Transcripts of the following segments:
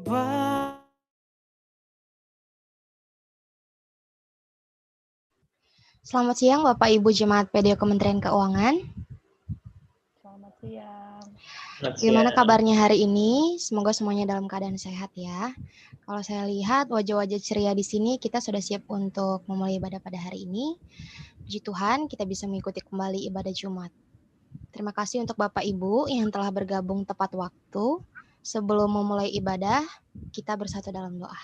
Ba- Selamat siang Bapak Ibu Jemaat PDO Kementerian Keuangan. Selamat siang. Gimana kabarnya hari ini? Semoga semuanya dalam keadaan sehat ya. Kalau saya lihat wajah-wajah ceria di sini, kita sudah siap untuk memulai ibadah pada hari ini. Puji Tuhan, kita bisa mengikuti kembali ibadah Jumat. Terima kasih untuk Bapak Ibu yang telah bergabung tepat waktu. Sebelum memulai ibadah, kita bersatu dalam doa.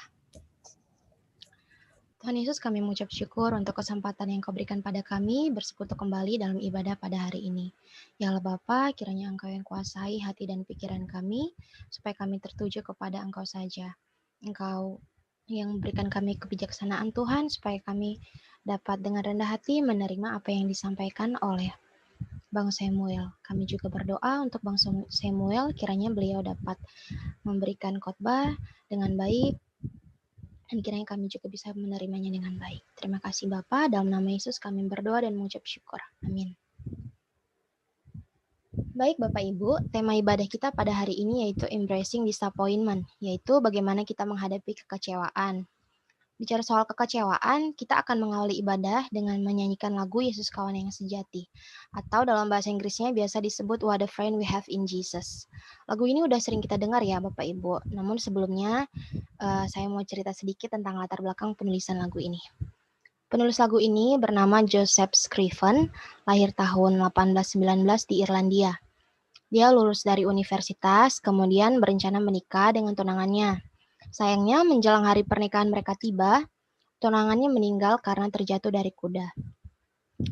Tuhan Yesus, kami mengucap syukur untuk kesempatan yang Kau berikan pada kami bersekutu kembali dalam ibadah pada hari ini. Ya Allah Bapa, kiranya Engkau yang kuasai hati dan pikiran kami, supaya kami tertuju kepada Engkau saja. Engkau yang memberikan kami kebijaksanaan Tuhan, supaya kami dapat dengan rendah hati menerima apa yang disampaikan oleh Bang Samuel. Kami juga berdoa untuk Bang Samuel, kiranya beliau dapat memberikan khotbah dengan baik, dan kiranya kami juga bisa menerimanya dengan baik. Terima kasih Bapa, dalam nama Yesus kami berdoa dan mengucap syukur. Amin. Baik Bapak Ibu, tema ibadah kita pada hari ini yaitu Embracing Disappointment, yaitu bagaimana kita menghadapi kekecewaan. Bicara soal kekecewaan, kita akan mengawali ibadah dengan menyanyikan lagu Yesus Kawan yang Sejati, atau dalam bahasa Inggrisnya biasa disebut What a Friend We Have in Jesus. Lagu ini udah sering kita dengar ya Bapak Ibu, namun sebelumnya saya mau cerita sedikit tentang latar belakang penulisan lagu ini. Penulis lagu ini bernama Joseph Scriven, lahir tahun 1819 di Irlandia. Dia lulus dari universitas, kemudian berencana menikah dengan tunangannya. Sayangnya menjelang hari pernikahan mereka tiba, tunangannya meninggal karena terjatuh dari kuda.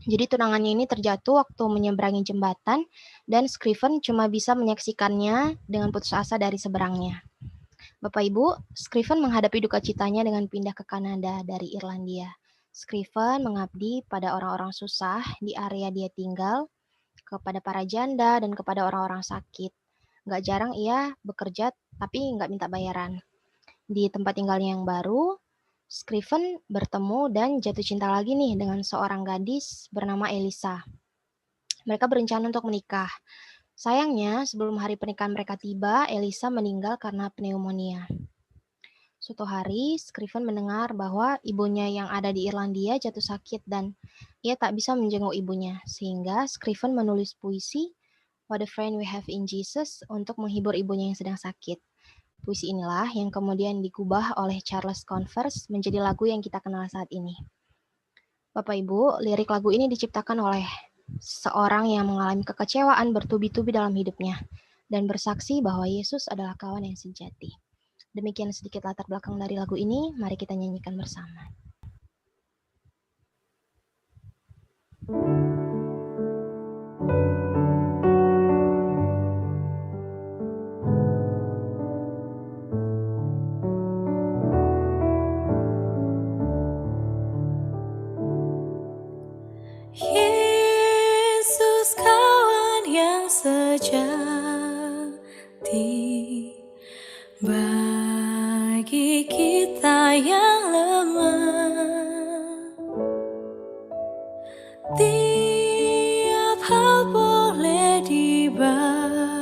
Jadi tunangannya ini terjatuh waktu menyeberangi jembatan dan Scriven cuma bisa menyaksikannya dengan putus asa dari seberangnya. Bapak Ibu, Scriven menghadapi duka citanya dengan pindah ke Kanada dari Irlandia. Scriven mengabdi pada orang-orang susah di area dia tinggal, kepada para janda dan kepada orang-orang sakit. Nggak jarang ia bekerja tapi nggak minta bayaran. Di tempat tinggalnya yang baru, Scriven bertemu dan jatuh cinta lagi nih dengan seorang gadis bernama Elisa. Mereka berencana untuk menikah. Sayangnya, sebelum hari pernikahan mereka tiba, Elisa meninggal karena pneumonia. Suatu hari, Scriven mendengar bahwa ibunya yang ada di Irlandia jatuh sakit dan ia tak bisa menjenguk ibunya, sehingga Scriven menulis puisi What a Friend We Have in Jesus untuk menghibur ibunya yang sedang sakit. Puisi inilah yang kemudian digubah oleh Charles Converse menjadi lagu yang kita kenal saat ini. Bapak Ibu, lirik lagu ini diciptakan oleh seorang yang mengalami kekecewaan bertubi-tubi dalam hidupnya dan bersaksi bahwa Yesus adalah kawan yang sejati. Demikian sedikit latar belakang dari lagu ini, mari kita nyanyikan bersama. Yesus kawan yang sejati bagi kita yang lemah. Tiap hal boleh dibawa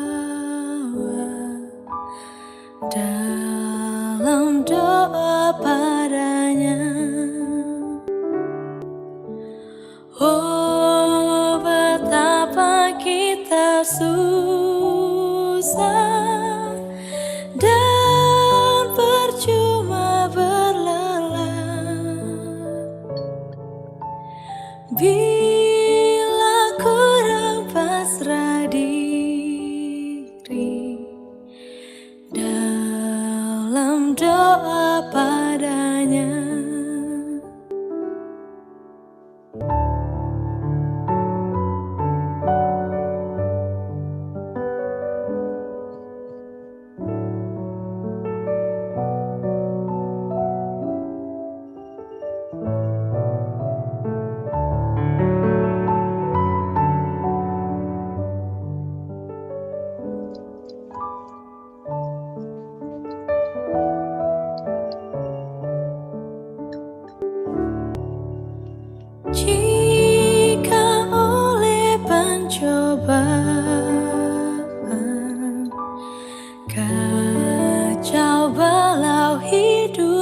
dalam doa padanya. Oh, betapa kita susah dan percuma berlelah bila kurang pasrah diri dalam doa padanya.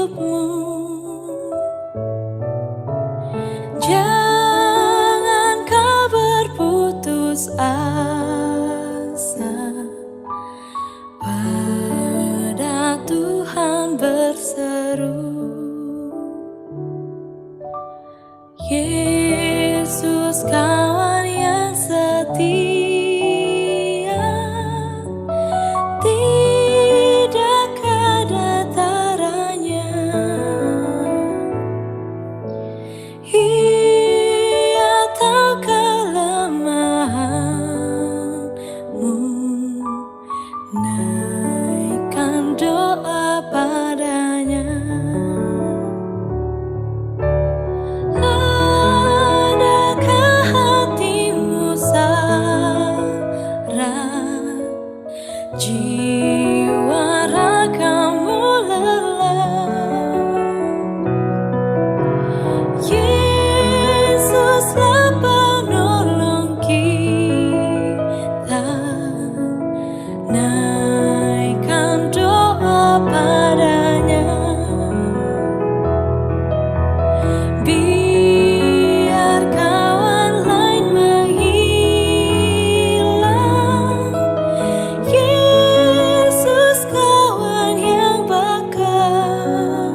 hidupmu. Jangan kau berputus asa, pada Tuhan berseru. Yesus kawan yang setia, tidak ada taranya. Ia tahu kelemahanmu, naikkan doa padanya. Adakah hatimu sarah, jiwa ragamu lelah? Yesuslah penolong kita, naikkan doa padanya. Biar kawan lain menghilang, Yesus kawan yang bakal.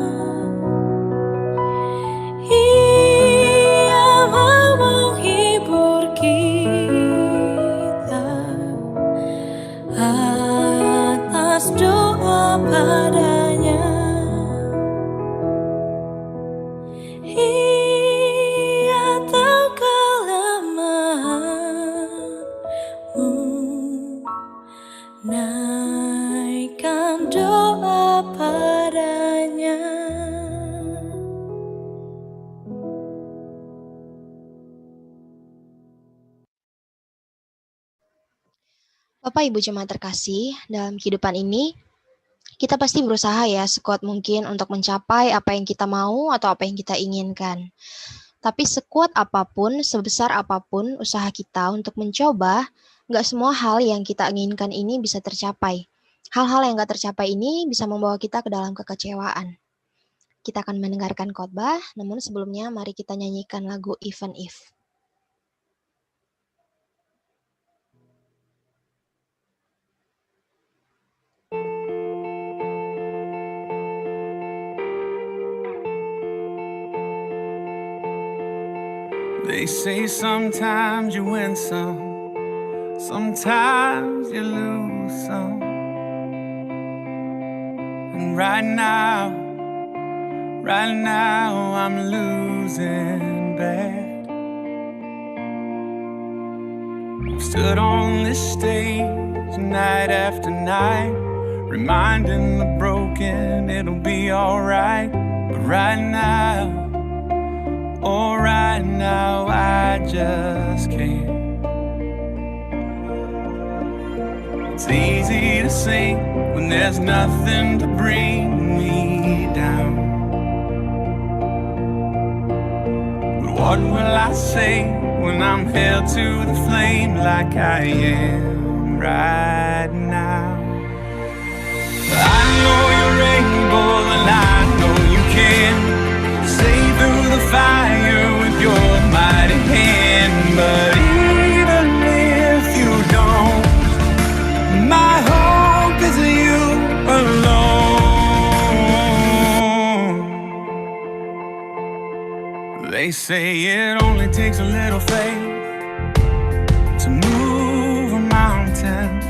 Ia mau menghibur kita atas doa padanya. Ia tahu kelemahanmu, naikkan doa padanya. Bapak Ibu jemaat terkasih, dalam kehidupan ini kita pasti berusaha ya sekuat mungkin untuk mencapai apa yang kita mau atau apa yang kita inginkan. Tapi sekuat apapun, sebesar apapun usaha kita untuk mencoba, nggak semua hal yang kita inginkan ini bisa tercapai. Hal-hal yang nggak tercapai ini bisa membawa kita ke dalam kekecewaan. Kita akan mendengarkan khotbah, namun sebelumnya mari kita nyanyikan lagu Even If. They say sometimes you win some, sometimes you lose some. And right now I'm losing bad. I've stood on this stage night after night, reminding the broken it'll be alright. But right now, oh, right now I just can't. It's easy to sing when there's nothing to bring me down. But what will I say when I'm held to the flame like I am right now? I know you're able and I know you can see through the fire with your mighty hand. But even if you don't, my hope is you alone. They say it only takes a little faith to move a mountain.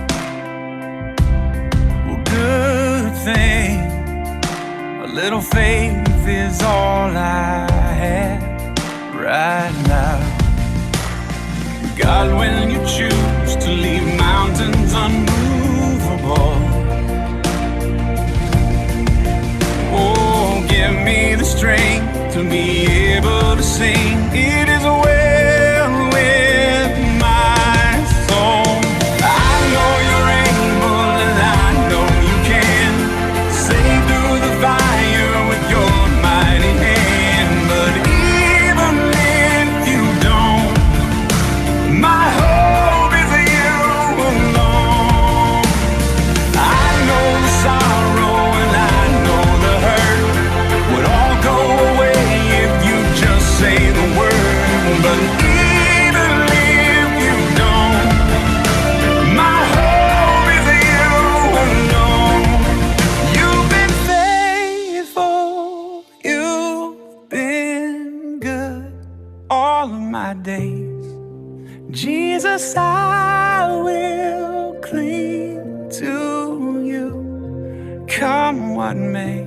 Well, good thing, a little faith is all I have right now. God, when you choose to leave mountains unmovable, oh, give me the strength to be able to sing. It is well with my soul. I know you're able and I know you can save through the fire with your mighty hand. But even if you don't, my hope is you alone. I know the sorrow and I know the hurt, Jesus, I will cling to you. Come what may,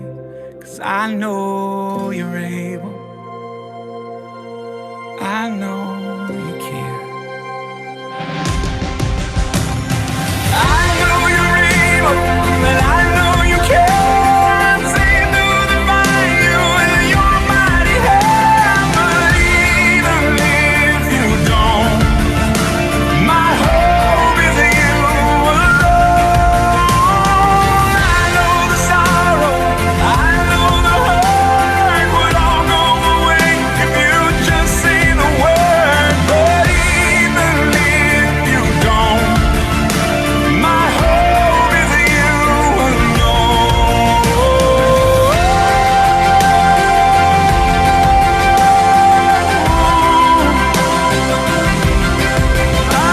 'cause I know you're able. I know you care. I know you're able, and I know you can. See through the fire with your mighty hand. But even if you don't, my hope is in you alone. I know the sorrow, I know the hurt would all go away if you just say the word. But even if you don't, my hope is in you alone. My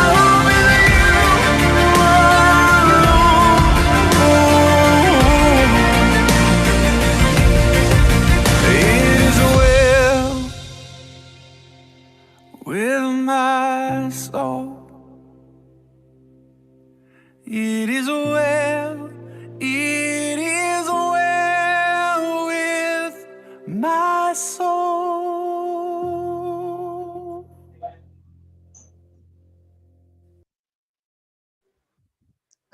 hope is in you alone. It is well with my soul. It is well, it is well with my soul.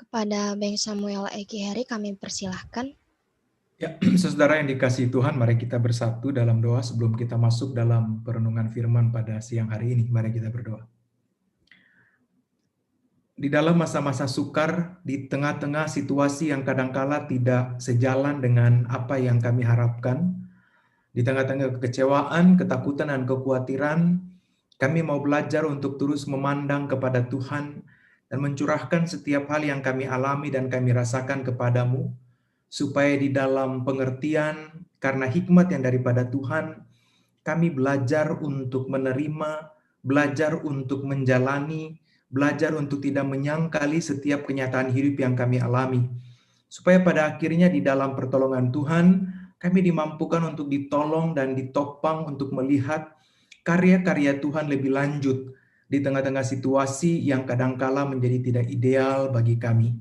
Kepada Bang Samuel Eki Heri kami persilahkan. Ya, saudara yang dikasihi Tuhan, mari kita bersatu dalam doa sebelum kita masuk dalam perenungan firman pada siang hari ini. Mari kita berdoa. Di dalam masa-masa sukar, di tengah-tengah situasi yang kadangkala tidak sejalan dengan apa yang kami harapkan, di tengah-tengah kekecewaan, ketakutan, dan kekhawatiran, kami mau belajar untuk terus memandang kepada Tuhan dan mencurahkan setiap hal yang kami alami dan kami rasakan kepadamu, supaya di dalam pengertian karena hikmat yang daripada Tuhan, kami belajar untuk menerima, belajar untuk menjalani, belajar untuk tidak menyangkali setiap kenyataan hidup yang kami alami. Supaya pada akhirnya di dalam pertolongan Tuhan, kami dimampukan untuk ditolong dan ditopang untuk melihat karya-karya Tuhan lebih lanjut di tengah-tengah situasi yang kadangkala menjadi tidak ideal bagi kami.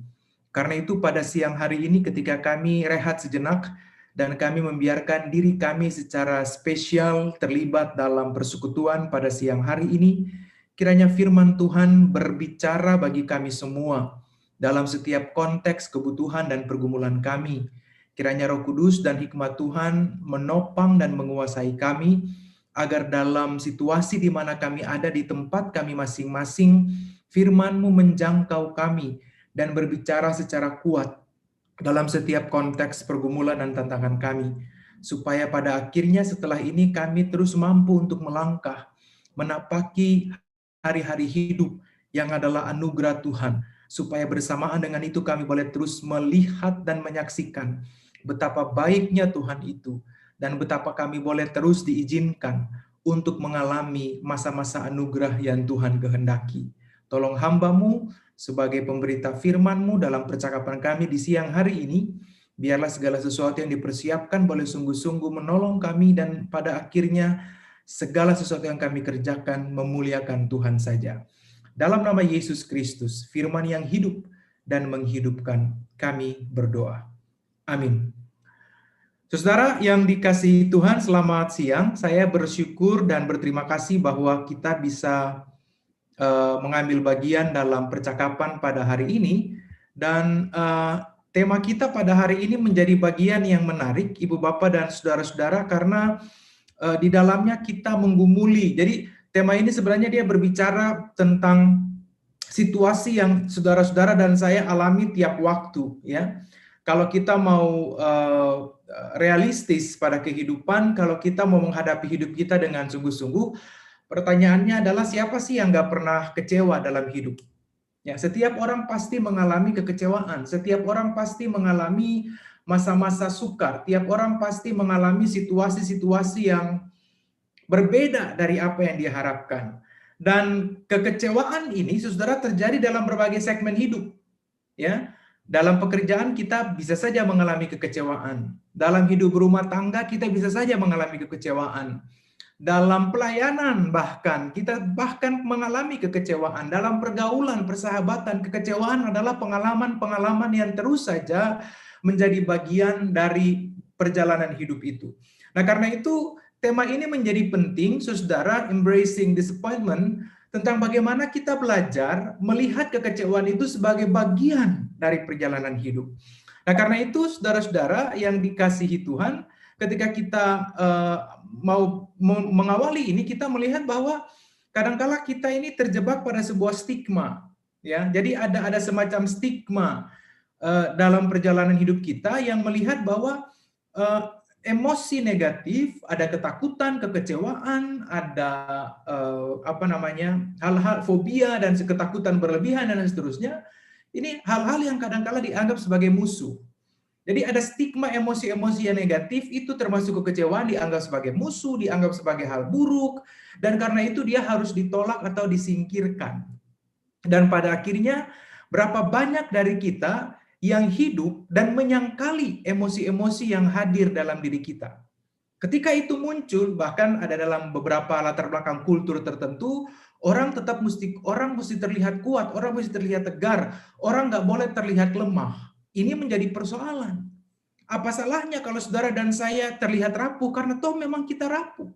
Karena itu pada siang hari ini ketika kami rehat sejenak dan kami membiarkan diri kami secara spesial terlibat dalam persekutuan pada siang hari ini, kiranya firman Tuhan berbicara bagi kami semua dalam setiap konteks kebutuhan dan pergumulan kami. Kiranya Roh Kudus dan hikmat Tuhan menopang dan menguasai kami, agar dalam situasi di mana kami ada di tempat kami masing-masing, firman-Mu menjangkau kami dan berbicara secara kuat dalam setiap konteks pergumulan dan tantangan kami. Supaya pada akhirnya setelah ini kami terus mampu untuk melangkah, menapaki hari-hari hidup yang adalah anugerah Tuhan, supaya bersamaan dengan itu kami boleh terus melihat dan menyaksikan betapa baiknya Tuhan itu, dan betapa kami boleh terus diizinkan untuk mengalami masa-masa anugerah yang Tuhan kehendaki. Tolong hamba-Mu sebagai pemberita firman-Mu dalam percakapan kami di siang hari ini, biarlah segala sesuatu yang dipersiapkan boleh sungguh-sungguh menolong kami, dan pada akhirnya segala sesuatu yang kami kerjakan memuliakan Tuhan saja. Dalam nama Yesus Kristus, firman yang hidup dan menghidupkan, kami berdoa. Amin. Saudara yang dikasihi Tuhan, selamat siang. Saya bersyukur dan berterima kasih bahwa kita bisa mengambil bagian dalam percakapan pada hari ini. Dan tema kita pada hari ini menjadi bagian yang menarik, Ibu Bapak dan Saudara-saudara, karena di dalamnya kita menggumuli. Jadi tema ini sebenarnya dia berbicara tentang situasi yang saudara-saudara dan saya alami tiap waktu, ya. Kalau kita mau realistis pada kehidupan, kalau kita mau menghadapi hidup kita dengan sungguh-sungguh, pertanyaannya adalah siapa sih yang nggak pernah kecewa dalam hidup? Ya, setiap orang pasti mengalami kekecewaan, setiap orang pasti mengalami masa-masa sukar, tiap orang pasti mengalami situasi-situasi yang berbeda dari apa yang diharapkan. Dan kekecewaan ini, saudara, terjadi dalam berbagai segmen hidup. Ya, dalam pekerjaan kita bisa saja mengalami kekecewaan. Dalam hidup berumah tangga kita bisa saja mengalami kekecewaan. dalam pelayanan bahkan kita mengalami kekecewaan, dalam pergaulan, persahabatan, kekecewaan adalah pengalaman-pengalaman yang terus saja menjadi bagian dari perjalanan hidup itu. Nah, karena itu tema ini menjadi penting, saudara, embracing disappointment, tentang bagaimana kita belajar melihat kekecewaan itu sebagai bagian dari perjalanan hidup. Nah, karena itu saudara-saudara yang dikasihi Tuhan, ketika kita mau mengawali ini, kita melihat bahwa kadangkala kita ini terjebak pada sebuah stigma, ya. Jadi ada semacam stigma dalam perjalanan hidup kita yang melihat bahwa emosi negatif, ada ketakutan, kekecewaan, ada hal-hal fobia dan ketakutan berlebihan dan seterusnya. Ini hal-hal yang kadangkala dianggap sebagai musuh. Jadi ada stigma emosi-emosi yang negatif, itu termasuk kekecewaan dianggap sebagai musuh, dianggap sebagai hal buruk, dan karena itu dia harus ditolak atau disingkirkan. Dan pada akhirnya berapa banyak dari kita yang hidup dan menyangkali emosi-emosi yang hadir dalam diri kita. Ketika itu muncul, bahkan ada dalam beberapa latar belakang kultur tertentu, orang mesti terlihat kuat, orang mesti terlihat tegar, orang nggak boleh terlihat lemah. Ini menjadi persoalan. Apa salahnya kalau saudara dan saya terlihat rapuh, karena toh memang kita rapuh.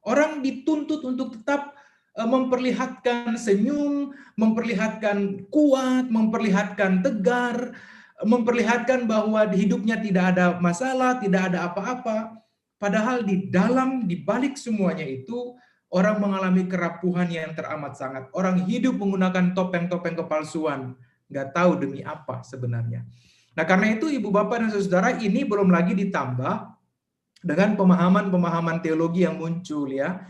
Orang dituntut untuk tetap memperlihatkan senyum, memperlihatkan kuat, memperlihatkan tegar, memperlihatkan bahwa di hidupnya tidak ada masalah, tidak ada apa-apa. Padahal di balik semuanya itu, orang mengalami kerapuhan yang teramat sangat. Orang hidup menggunakan topeng-topeng kepalsuan, nggak tahu demi apa sebenarnya. Nah, karena itu Ibu Bapak dan Saudara, ini belum lagi ditambah dengan pemahaman-pemahaman teologi yang muncul, ya.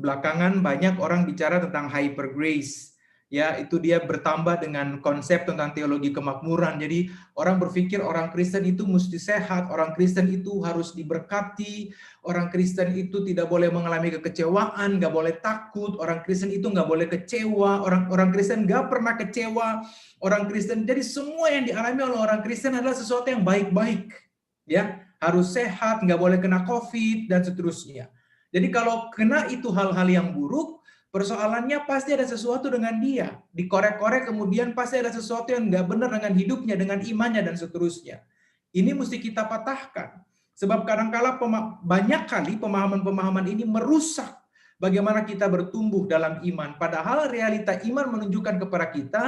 Belakangan banyak orang bicara tentang hyper grace, ya, itu dia bertambah dengan konsep tentang teologi kemakmuran. Jadi orang berpikir orang Kristen itu mesti sehat, orang Kristen itu harus diberkati, orang Kristen itu tidak boleh mengalami kekecewaan, nggak boleh takut, orang Kristen itu nggak boleh kecewa, orang Kristen nggak pernah kecewa, orang Kristen. Jadi semua yang dialami oleh orang Kristen adalah sesuatu yang baik-baik, ya, harus sehat, nggak boleh kena COVID dan seterusnya. Jadi kalau kena itu hal-hal yang buruk, persoalannya pasti ada sesuatu dengan dia. Dikorek-korek, kemudian pasti ada sesuatu yang nggak benar dengan hidupnya, dengan imannya, dan seterusnya. Ini mesti kita patahkan. Sebab kadang-kala banyak kali pemahaman-pemahaman ini merusak bagaimana kita bertumbuh dalam iman. Padahal realita iman menunjukkan kepada kita,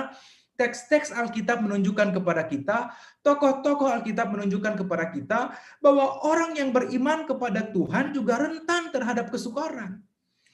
teks-teks Alkitab menunjukkan kepada kita, tokoh-tokoh Alkitab menunjukkan kepada kita, bahwa orang yang beriman kepada Tuhan juga rentan terhadap kesukaran.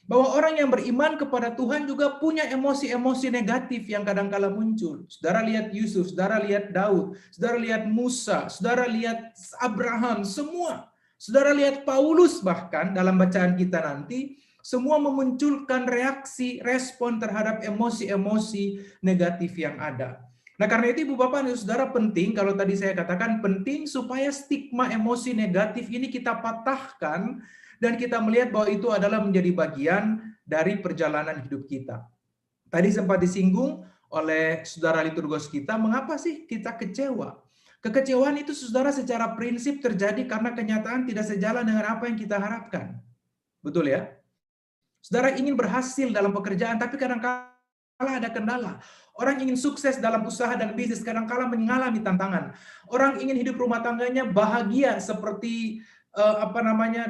Bahwa orang yang beriman kepada Tuhan juga punya emosi-emosi negatif yang kadang-kala muncul. Saudara lihat Yusuf, saudara lihat Daud, saudara lihat Musa, saudara lihat Abraham, semua. Saudara lihat Paulus bahkan dalam bacaan kita nanti, semua memunculkan reaksi, respon terhadap emosi-emosi negatif yang ada. Nah, karena itu Ibu Bapak dan Saudara, penting, kalau tadi saya katakan penting supaya stigma emosi negatif ini kita patahkan, dan kita melihat bahwa itu adalah menjadi bagian dari perjalanan hidup kita. Tadi sempat disinggung oleh saudara liturgos kita, mengapa sih kita kecewa? Kekecewaan itu saudara secara prinsip terjadi karena kenyataan tidak sejalan dengan apa yang kita harapkan. Betul ya? Saudara ingin berhasil dalam pekerjaan, tapi kadang-kala ada kendala. Orang ingin sukses dalam usaha dan bisnis, kadang-kala mengalami tantangan. Orang ingin hidup rumah tangganya bahagia seperti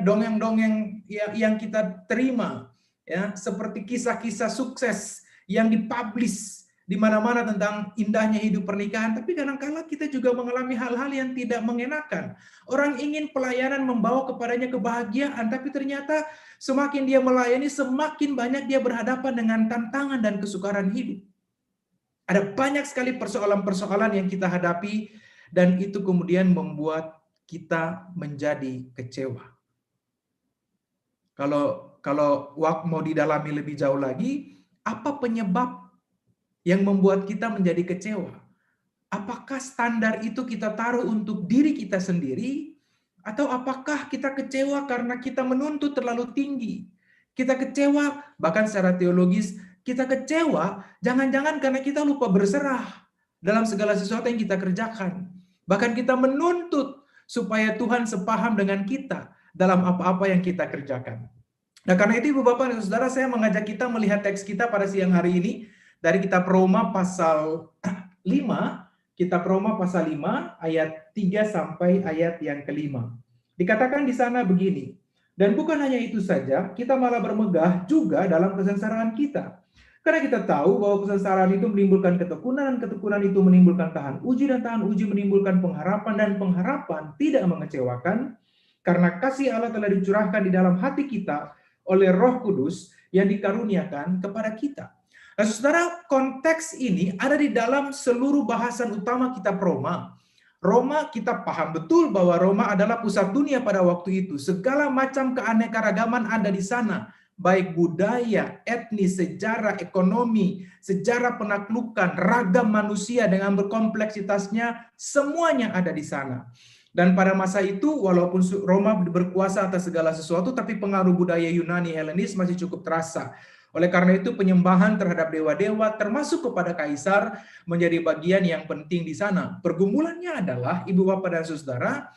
dongeng-dongeng yang kita terima, ya, seperti kisah-kisah sukses yang dipublish di mana-mana tentang indahnya hidup pernikahan, tapi kadang-kala kita juga mengalami hal-hal yang tidak mengenakan. Orang ingin pelayanan membawa kepadanya kebahagiaan, tapi ternyata semakin dia melayani, semakin banyak dia berhadapan dengan tantangan dan kesukaran hidup. Ada banyak sekali persoalan-persoalan yang kita hadapi, dan itu kemudian membuat kita menjadi kecewa. Kalau mau didalami lebih jauh lagi, apa penyebab yang membuat kita menjadi kecewa? Apakah standar itu kita taruh untuk diri kita sendiri, atau apakah kita kecewa karena kita menuntut terlalu tinggi? Kita kecewa, bahkan secara teologis, kita kecewa jangan-jangan karena kita lupa berserah dalam segala sesuatu yang kita kerjakan. Bahkan kita menuntut supaya Tuhan sepaham dengan kita dalam apa-apa yang kita kerjakan. Nah, karena itu Ibu Bapak dan Saudara, saya mengajak kita melihat teks kita pada siang hari ini dari kitab Roma pasal 5, kitab Roma pasal 5 ayat 3 sampai ayat yang kelima. Dikatakan di sana begini, dan bukan hanya itu saja, kita malah bermegah juga dalam kesengsaraan kita. Karena kita tahu bahwa kesengsaraan itu menimbulkan ketekunan, dan ketekunan itu menimbulkan tahan uji, dan tahan uji menimbulkan pengharapan, dan pengharapan tidak mengecewakan, karena kasih Allah telah dicurahkan di dalam hati kita oleh Roh Kudus yang dikaruniakan kepada kita. Nah, saudara, konteks ini ada di dalam seluruh bahasan utama kitab Roma. Roma, kita paham betul bahwa Roma adalah pusat dunia pada waktu itu. Segala macam keanekaragaman ada di sana. Baik budaya, etnis, sejarah, ekonomi, sejarah penaklukan, ragam manusia dengan berkompleksitasnya, semuanya ada di sana. Dan pada masa itu, walaupun Roma berkuasa atas segala sesuatu, tapi pengaruh budaya Yunani Helenis masih cukup terasa. Oleh karena itu, penyembahan terhadap dewa-dewa, termasuk kepada kaisar, menjadi bagian yang penting di sana. Pergumulannya adalah, Ibu Bapak dan Saudara,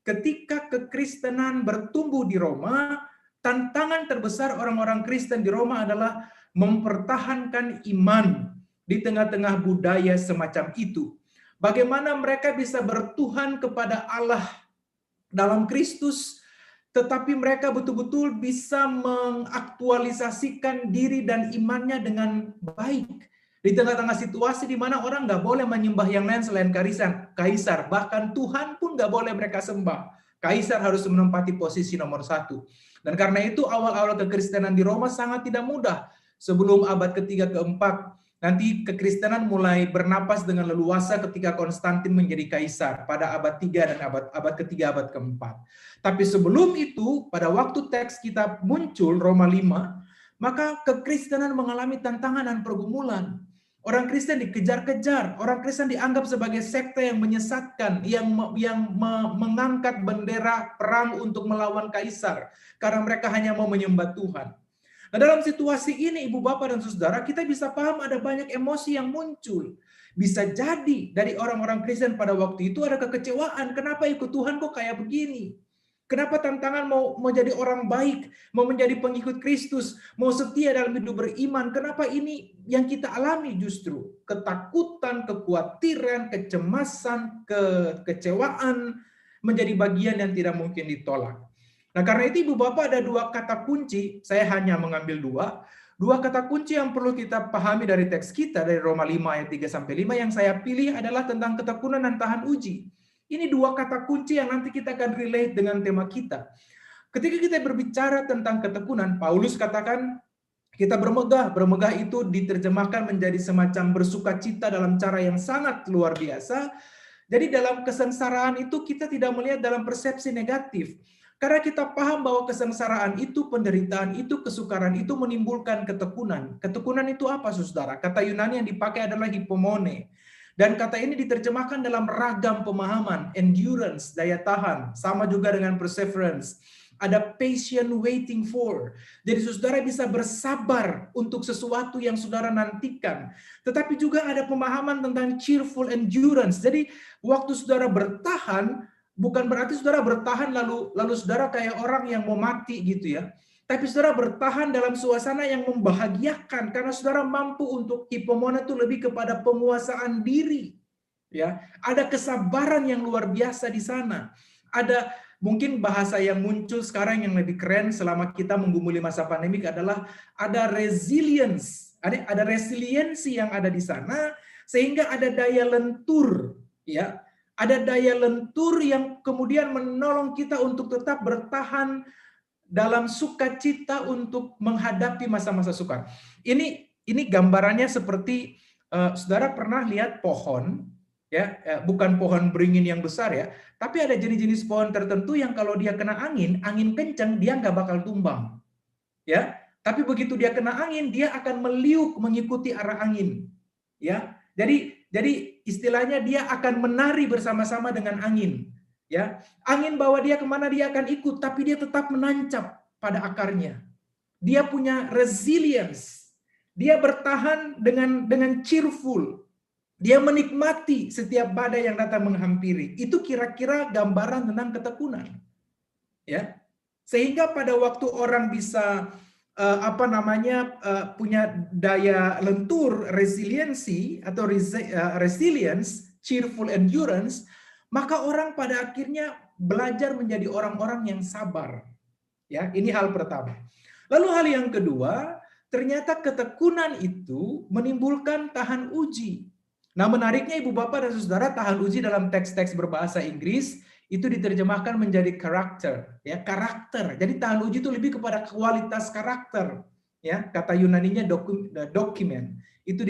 ketika kekristenan bertumbuh di Roma, tantangan terbesar orang-orang Kristen di Roma adalah mempertahankan iman di tengah-tengah budaya semacam itu. Bagaimana mereka bisa bertuhan kepada Allah dalam Kristus, tetapi mereka betul-betul bisa mengaktualisasikan diri dan imannya dengan baik. Di tengah-tengah situasi di mana orang nggak boleh menyembah yang lain selain kaisar. Bahkan Tuhan pun nggak boleh mereka sembah. Kaisar harus menempati posisi nomor 1. Dan karena itu awal-awal kekristenan di Roma sangat tidak mudah. Sebelum abad ketiga keempat, nanti kekristenan mulai bernapas dengan leluasa ketika Konstantin menjadi kaisar pada abad 3 dan abad ketiga, abad keempat. Tapi sebelum itu, pada waktu teks kita muncul, Roma 5, maka kekristenan mengalami tantangan dan pergumulan. Orang Kristen dikejar-kejar, orang Kristen dianggap sebagai sekte yang menyesatkan, yang mengangkat bendera perang untuk melawan kaisar, karena mereka hanya mau menyembah Tuhan. Nah, dalam situasi ini, Ibu Bapak dan Saudara, kita bisa paham ada banyak emosi yang muncul. Bisa jadi dari orang-orang Kristen pada waktu itu ada kekecewaan. Kenapa ikut Tuhan kok kayak begini? Kenapa tantangan mau jadi orang baik, mau menjadi pengikut Kristus, mau setia dalam hidup beriman? Kenapa ini yang kita alami justru? Ketakutan, kekhawatiran, kecemasan, kekecewaan menjadi bagian yang tidak mungkin ditolak. Nah, karena itu Ibu Bapak ada 2 kata kunci, saya hanya mengambil 2 kata kunci yang perlu kita pahami dari teks kita dari Roma 5 ayat 3-5 yang saya pilih adalah tentang ketekunan dan tahan uji. Ini 2 kata kunci yang nanti kita akan relate dengan tema kita. Ketika kita berbicara tentang ketekunan, Paulus katakan kita bermegah. Bermegah itu diterjemahkan menjadi semacam bersukacita dalam cara yang sangat luar biasa. Jadi dalam kesengsaraan itu kita tidak melihat dalam persepsi negatif. Karena kita paham bahwa kesengsaraan itu, penderitaan itu, kesukaran itu menimbulkan ketekunan. Ketekunan itu apa, saudara? Kata Yunani yang dipakai adalah hypomone. Dan kata ini diterjemahkan dalam ragam pemahaman. Endurance, daya tahan. Sama juga dengan perseverance. Ada patient waiting for. Jadi saudara bisa bersabar untuk sesuatu yang saudara nantikan. Tetapi juga ada pemahaman tentang cheerful endurance. Jadi waktu saudara bertahan, bukan berarti saudara bertahan lalu saudara kayak orang yang mau mati gitu ya. Tapi saudara bertahan dalam suasana yang membahagiakan karena saudara mampu untuk hypomone itu lebih kepada penguasaan diri. Ya, ada kesabaran yang luar biasa di sana. Ada mungkin bahasa yang muncul sekarang yang lebih keren selama kita menggumuli masa pandemik adalah ada resilience. Ada resiliensi yang ada di sana sehingga ada daya lentur, ya. Ada daya lentur yang kemudian menolong kita untuk tetap bertahan dalam sukacita untuk menghadapi masa-masa sukar. Ini gambarannya seperti saudara pernah lihat pohon, ya, bukan pohon beringin yang besar ya, tapi ada jenis-jenis pohon tertentu yang kalau dia kena angin kencang dia nggak bakal tumbang, ya. Tapi begitu dia kena angin dia akan meliuk mengikuti arah angin, ya. Jadi istilahnya dia akan menari bersama-sama dengan angin. Ya, angin bawa dia kemana dia akan ikut, tapi dia tetap menancap pada akarnya. Dia punya resilience. Dia bertahan dengan cheerful. Dia menikmati setiap badai yang datang menghampiri. Itu kira-kira gambaran tentang ketekunan. Ya, Sehingga pada waktu orang bisa punya daya lentur, resiliensi atau resilience, cheerful endurance, maka orang pada akhirnya belajar menjadi orang-orang yang sabar. Ya, ini hal pertama. Lalu hal yang kedua, ternyata ketekunan itu menimbulkan tahan uji. Nah, menariknya Ibu Bapak dan Saudara, tahan uji dalam teks-teks berbahasa Inggris itu diterjemahkan menjadi karakter, ya, karakter. Jadi tahan uji itu lebih kepada kualitas karakter, ya. Kata Yunaninya dokumen. Itu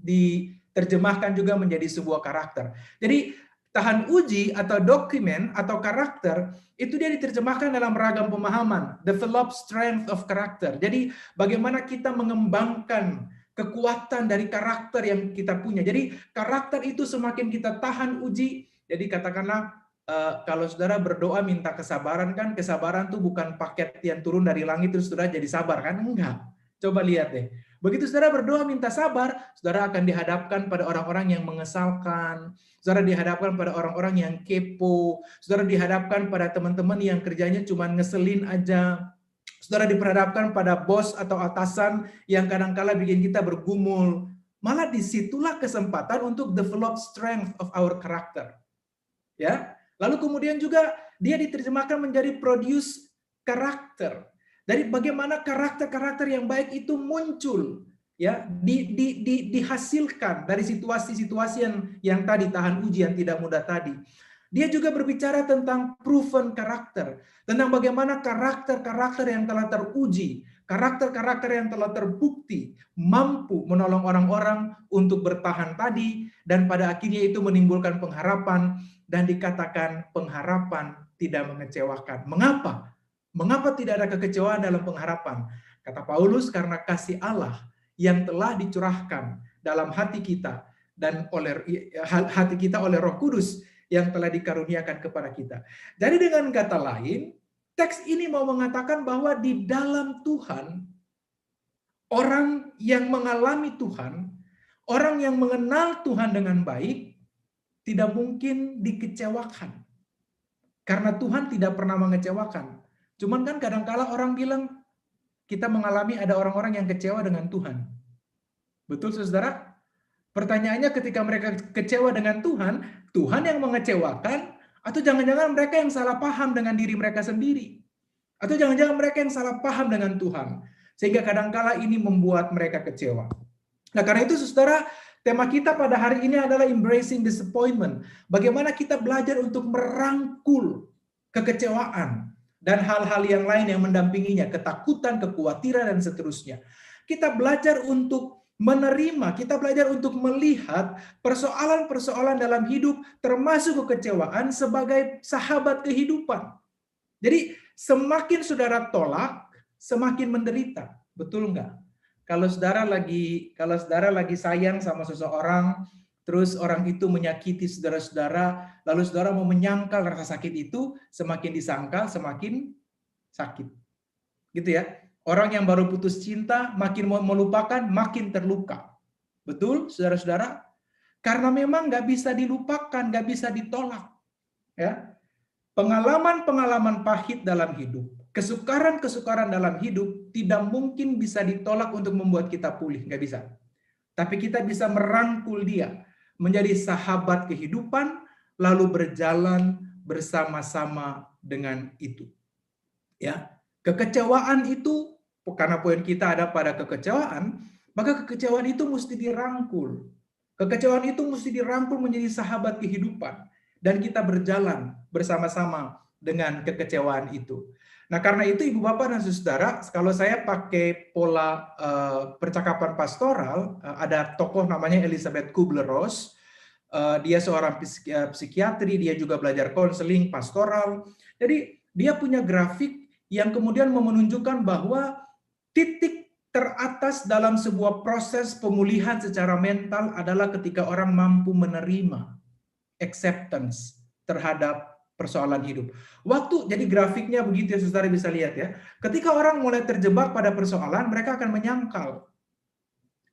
diterjemahkan juga menjadi sebuah karakter. Jadi tahan uji atau dokumen atau karakter itu dia diterjemahkan dalam ragam pemahaman, develop strength of character. Jadi bagaimana kita mengembangkan kekuatan dari karakter yang kita punya. Jadi karakter itu semakin kita tahan uji. Jadi katakanlah kalau saudara berdoa minta kesabaran, kan kesabaran tuh bukan paket yang turun dari langit terus saudara jadi sabar, kan? Enggak. Coba lihat deh. Begitu saudara berdoa minta sabar, saudara akan dihadapkan pada orang-orang yang mengesalkan, saudara dihadapkan pada orang-orang yang kepo, saudara dihadapkan pada teman-teman yang kerjanya cuma ngeselin aja, saudara diperhadapkan pada bos atau atasan yang kadang-kala bikin kita bergumul. Malah disitulah kesempatan untuk develop strength of our character. Ya, lalu kemudian juga dia diterjemahkan menjadi produce karakter. Dari bagaimana karakter-karakter yang baik itu muncul, ya, dihasilkan dari situasi-situasi yang tadi tahan uji yang tidak mudah tadi. Dia juga berbicara tentang proven karakter, tentang bagaimana karakter-karakter yang telah teruji, karakter-karakter yang telah terbukti mampu menolong orang-orang untuk bertahan tadi, dan pada akhirnya itu menimbulkan pengharapan. Dan dikatakan pengharapan tidak mengecewakan. Mengapa? Mengapa tidak ada kekecewaan dalam pengharapan? Kata Paulus, karena kasih Allah yang telah dicurahkan dalam hati kita dan oleh hati kita oleh Roh Kudus yang telah dikaruniakan kepada kita. Jadi dengan kata lain, teks ini mau mengatakan bahwa di dalam Tuhan, orang yang mengalami Tuhan, orang yang mengenal Tuhan dengan baik, tidak mungkin dikecewakan. Karena Tuhan tidak pernah mengecewakan. Cuman kan kadang-kala orang bilang, kita mengalami ada orang-orang yang kecewa dengan Tuhan. Betul, saudara? Pertanyaannya ketika mereka kecewa dengan Tuhan, Tuhan yang mengecewakan, atau jangan-jangan mereka yang salah paham dengan diri mereka sendiri. Atau jangan-jangan mereka yang salah paham dengan Tuhan. Sehingga kadang-kala ini membuat mereka kecewa. Nah, karena itu saudara, tema kita pada hari ini adalah embracing disappointment. Bagaimana kita belajar untuk merangkul kekecewaan dan hal-hal yang lain yang mendampinginya, ketakutan, kekhawatiran, dan seterusnya. Kita belajar untuk menerima, kita belajar untuk melihat persoalan-persoalan dalam hidup, termasuk kekecewaan sebagai sahabat kehidupan. Jadi semakin saudara tolak, semakin menderita. Betul enggak? Kalau saudara lagi sayang sama seseorang, terus orang itu menyakiti saudara-saudara, lalu saudara mau menyangkal rasa sakit itu, semakin disangkal, semakin sakit. Gitu ya. Orang yang baru putus cinta, makin mau melupakan, makin terluka. Betul, saudara-saudara? Karena memang nggak bisa dilupakan, nggak bisa ditolak. Ya. Pengalaman-pengalaman pahit dalam hidup, kesukaran-kesukaran dalam hidup tidak mungkin bisa ditolak untuk membuat kita pulih, nggak bisa. Tapi kita bisa merangkul dia menjadi sahabat kehidupan, lalu berjalan bersama-sama dengan itu. Ya, kekecewaan itu, karena poin kita ada pada kekecewaan, maka kekecewaan itu mesti dirangkul. Kekecewaan itu mesti dirangkul menjadi sahabat kehidupan, dan kita berjalan bersama-sama dengan kekecewaan itu. Nah, karena itu Ibu Bapak dan Saudara, kalau saya pakai pola percakapan pastoral, ada tokoh namanya Elizabeth Kubler-Ross. Dia seorang psikiatri, dia juga belajar konseling pastoral. Jadi dia punya grafik yang kemudian menunjukkan bahwa titik teratas dalam sebuah proses pemulihan secara mental adalah ketika orang mampu menerima acceptance terhadap persoalan hidup. Jadi grafiknya begitu ya, saudara bisa lihat ya. Ketika orang mulai terjebak pada persoalan, mereka akan menyangkal.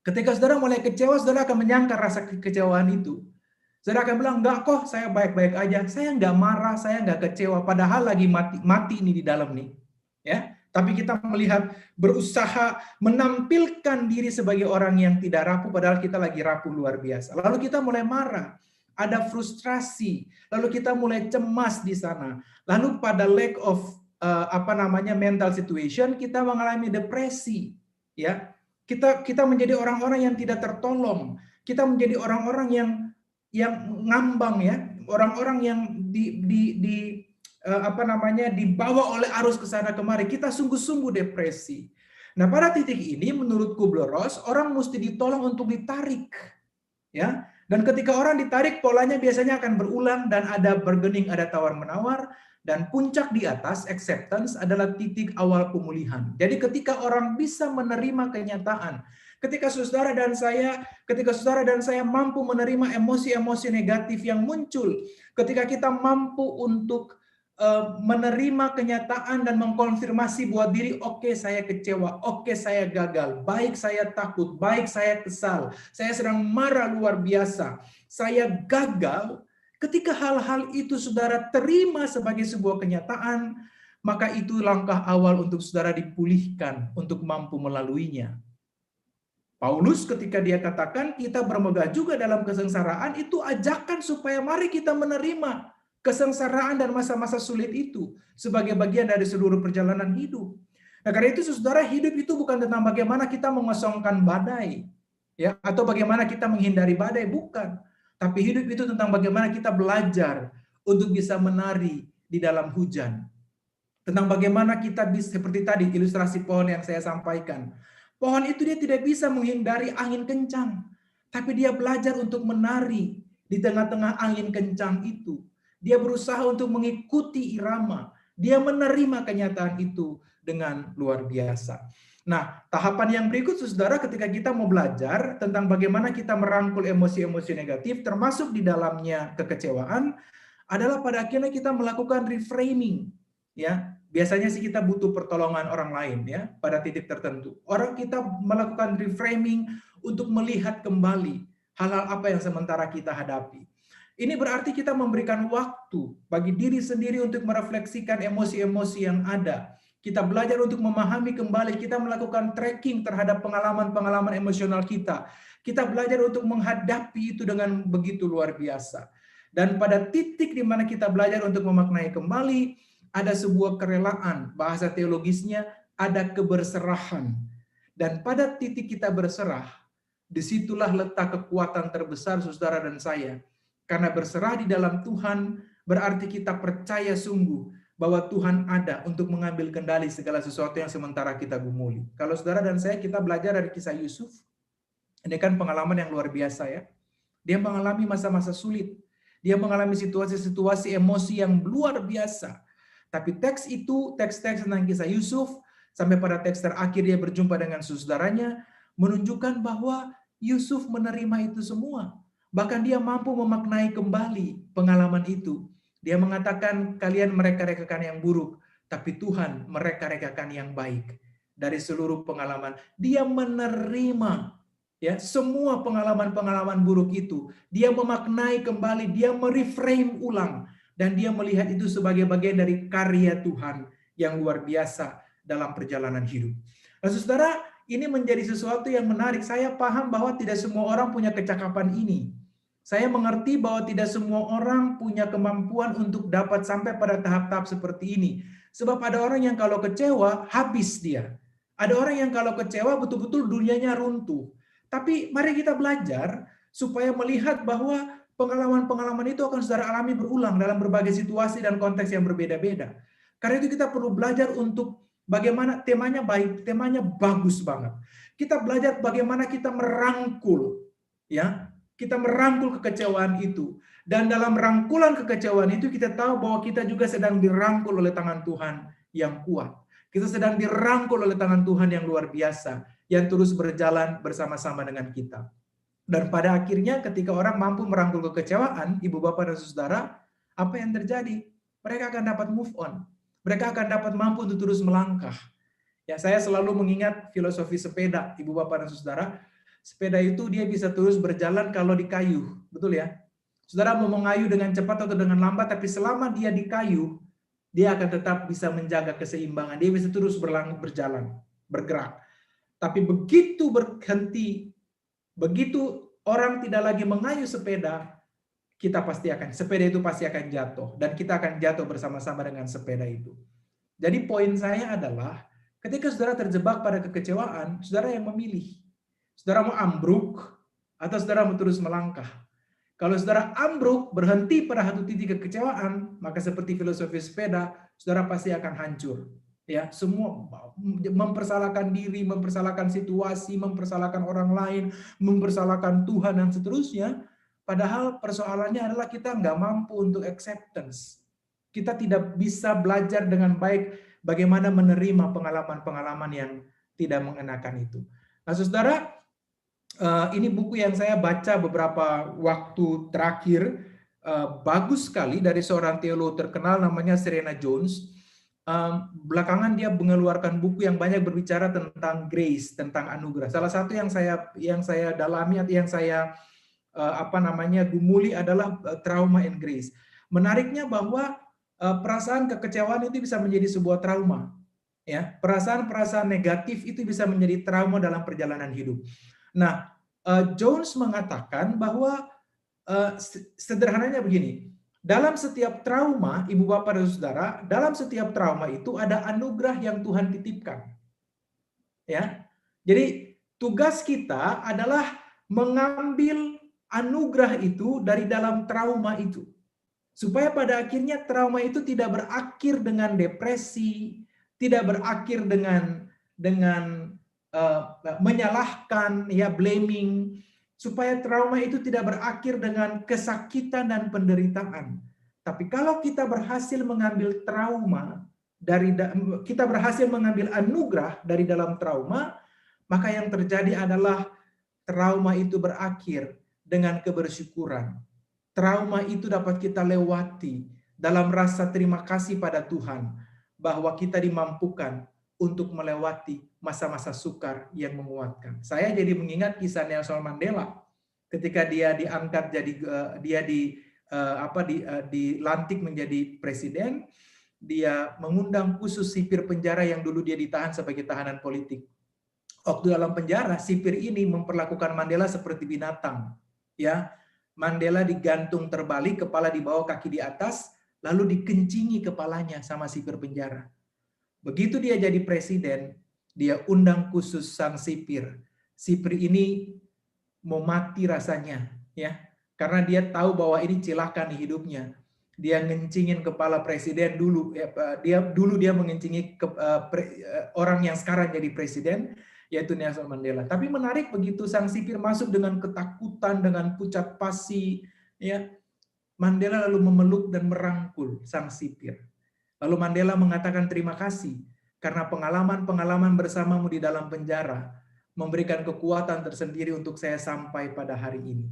Ketika saudara mulai kecewa, saudara akan menyangkal rasa kekecewaan itu. Saudara akan bilang, enggak kok, saya baik-baik aja, saya nggak marah, saya nggak kecewa, padahal lagi mati ini di dalam nih. Ya, tapi kita melihat berusaha menampilkan diri sebagai orang yang tidak rapuh, padahal kita lagi rapuh luar biasa. Lalu kita mulai marah, ada frustrasi, lalu kita mulai cemas di sana. Lalu pada lack of mental situation, kita mengalami depresi. Ya, kita menjadi orang-orang yang tidak tertolong. Kita menjadi orang-orang yang ngambang, ya, orang-orang yang dibawa oleh arus ke sana kemari. Kita sungguh-sungguh depresi. Nah, pada titik ini menurut Kubler-Ross, orang mesti ditolong untuk ditarik, ya. Dan ketika orang ditarik, polanya biasanya akan berulang dan ada bargaining, ada tawar-menawar, dan puncak di atas acceptance adalah titik awal pemulihan. Jadi ketika orang bisa menerima kenyataan, ketika saudara dan saya mampu menerima emosi-emosi negatif yang muncul, ketika kita mampu untuk menerima kenyataan dan mengkonfirmasi buat diri, oke, saya kecewa, oke, saya gagal, baik saya takut, baik saya kesal, saya sedang marah luar biasa, saya gagal. Ketika hal-hal itu saudara terima sebagai sebuah kenyataan, maka itu langkah awal untuk saudara dipulihkan, untuk mampu melaluinya. Paulus ketika dia katakan kita bermegah juga dalam kesengsaraan, itu ajakan supaya mari kita menerima kesengsaraan dan masa-masa sulit itu sebagai bagian dari seluruh perjalanan hidup. Nah, karena itu saudara, hidup itu bukan tentang bagaimana kita mengosongkan badai, ya, atau bagaimana kita menghindari badai, bukan. Tapi hidup itu tentang bagaimana kita belajar untuk bisa menari di dalam hujan. Tentang bagaimana kita bisa, seperti tadi ilustrasi pohon yang saya sampaikan. Pohon itu dia tidak bisa menghindari angin kencang, tapi dia belajar untuk menari di tengah-tengah angin kencang itu. Dia berusaha untuk mengikuti irama. Dia menerima kenyataan itu dengan luar biasa. Nah, tahapan yang berikut, saudara, ketika kita mau belajar tentang bagaimana kita merangkul emosi-emosi negatif, termasuk di dalamnya kekecewaan, adalah pada akhirnya kita melakukan reframing. Ya, biasanya sih kita butuh pertolongan orang lain, ya, pada titik tertentu. Orang kita melakukan reframing untuk melihat kembali hal-hal apa yang sementara kita hadapi. Ini berarti kita memberikan waktu bagi diri sendiri untuk merefleksikan emosi-emosi yang ada. Kita belajar untuk memahami kembali, kita melakukan tracking terhadap pengalaman-pengalaman emosional kita. Kita belajar untuk menghadapi itu dengan begitu luar biasa. Dan pada titik di mana kita belajar untuk memaknai kembali, ada sebuah kerelaan, bahasa teologisnya ada keberserahan. Dan pada titik kita berserah, disitulah letak kekuatan terbesar saudara dan saya. Karena berserah di dalam Tuhan berarti kita percaya sungguh bahwa Tuhan ada untuk mengambil kendali segala sesuatu yang sementara kita gumuli. Kalau saudara dan saya kita belajar dari kisah Yusuf, ini kan pengalaman yang luar biasa, ya. Dia mengalami masa-masa sulit. Dia mengalami situasi-situasi emosi yang luar biasa. Tapi teks itu, teks-teks tentang kisah Yusuf, sampai pada teks terakhir dia berjumpa dengan saudaranya, menunjukkan bahwa Yusuf menerima itu semua. Bahkan dia mampu memaknai kembali pengalaman itu. Dia mengatakan, kalian mereka-rekakan yang buruk, tapi Tuhan mereka-rekakan yang baik. Dari seluruh pengalaman, dia menerima, ya, semua pengalaman-pengalaman buruk itu. Dia memaknai kembali, dia mereframe ulang. Dan dia melihat itu sebagai bagian dari karya Tuhan yang luar biasa dalam perjalanan hidup. Nah, saudara, ini menjadi sesuatu yang menarik. Saya paham bahwa tidak semua orang punya kecakapan ini. Saya mengerti bahwa tidak semua orang punya kemampuan untuk dapat sampai pada tahap-tahap seperti ini. Sebab ada orang yang kalau kecewa, habis dia. Ada orang yang kalau kecewa, betul-betul dunianya runtuh. Tapi mari kita belajar supaya melihat bahwa pengalaman-pengalaman itu akan saudara alami berulang dalam berbagai situasi dan konteks yang berbeda-beda. Karena itu kita perlu belajar untuk bagaimana temanya baik, temanya bagus banget. Kita belajar bagaimana kita merangkul, ya, kita merangkul kekecewaan itu. Dan dalam rangkulan kekecewaan itu kita tahu bahwa kita juga sedang dirangkul oleh tangan Tuhan yang kuat. Kita sedang dirangkul oleh tangan Tuhan yang luar biasa, yang terus berjalan bersama-sama dengan kita. Dan pada akhirnya ketika orang mampu merangkul kekecewaan, ibu bapak dan saudara, apa yang terjadi? Mereka akan dapat move on. Mereka akan dapat mampu untuk terus melangkah. Ya, saya selalu mengingat filosofi sepeda, ibu bapak dan saudara. Sepeda itu dia bisa terus berjalan kalau di kayu, betul ya? Saudara mau mengayuh dengan cepat atau dengan lambat, tapi selama dia di kayu, dia akan tetap bisa menjaga keseimbangan. Dia bisa terus berjalan, bergerak. Tapi begitu berhenti, begitu orang tidak lagi mengayuh sepeda, sepeda itu pasti akan jatuh. Dan kita akan jatuh bersama-sama dengan sepeda itu. Jadi poin saya adalah, ketika saudara terjebak pada kekecewaan, saudara yang memilih. Saudara mau ambruk, atau saudara mau terus melangkah. Kalau saudara ambruk, berhenti pada satu titik kekecewaan, maka seperti filosofi sepeda, saudara pasti akan hancur. Ya, semua mempersalahkan diri, mempersalahkan situasi, mempersalahkan orang lain, mempersalahkan Tuhan dan seterusnya. Padahal persoalannya adalah kita nggak mampu untuk acceptance. Kita tidak bisa belajar dengan baik bagaimana menerima pengalaman-pengalaman yang tidak mengenakan itu. Nah, saudara, ini buku yang saya baca beberapa waktu terakhir, bagus sekali, dari seorang teolog terkenal namanya Serena Jones. Belakangan dia mengeluarkan buku yang banyak berbicara tentang grace, tentang anugerah. Salah satu yang saya dalami atau yang saya gumuli adalah trauma and grace. Menariknya bahwa perasaan kekecewaan itu bisa menjadi sebuah trauma. Ya, perasaan-perasaan negatif itu bisa menjadi trauma dalam perjalanan hidup. Nah, Jones mengatakan bahwa sederhananya begini, dalam setiap trauma, ibu bapak dan saudara, dalam setiap trauma itu ada anugerah yang Tuhan titipkan. Ya, jadi tugas kita adalah mengambil anugerah itu dari dalam trauma itu, supaya pada akhirnya trauma itu tidak berakhir dengan depresi, tidak berakhir dengan menyalahkan, ya, blaming, supaya trauma itu tidak berakhir dengan kesakitan dan penderitaan. Tapi kalau kita berhasil mengambil kita berhasil mengambil anugerah dari dalam trauma, maka yang terjadi adalah trauma itu berakhir dengan kebersyukuran. Trauma itu dapat kita lewati dalam rasa terima kasih pada Tuhan bahwa kita dimampukan untuk melewati masa-masa sukar yang menguatkan. Saya jadi mengingat kisah Nelson Mandela ketika dia diangkat dilantik menjadi presiden. Dia mengundang khusus sipir penjara yang dulu dia ditahan sebagai tahanan politik. Waktu dalam penjara, sipir ini memperlakukan Mandela seperti binatang. Ya, Mandela digantung terbalik, kepala di bawah, kaki di atas, lalu dikencingi kepalanya sama sipir penjara. Begitu dia jadi presiden, dia undang khusus sang sipir. Sipir ini mau mati rasanya, ya, karena dia tahu bahwa ini celaka di hidupnya. Dia ngencingin kepala presiden dulu. Dia mengencingi orang yang sekarang jadi presiden, yaitu Nelson Mandela. Tapi menarik, begitu sang sipir masuk dengan ketakutan, dengan pucat pasi, ya, Mandela lalu memeluk dan merangkul sang sipir. Lalu Mandela mengatakan terima kasih karena pengalaman-pengalaman bersamamu di dalam penjara memberikan kekuatan tersendiri untuk saya sampai pada hari ini.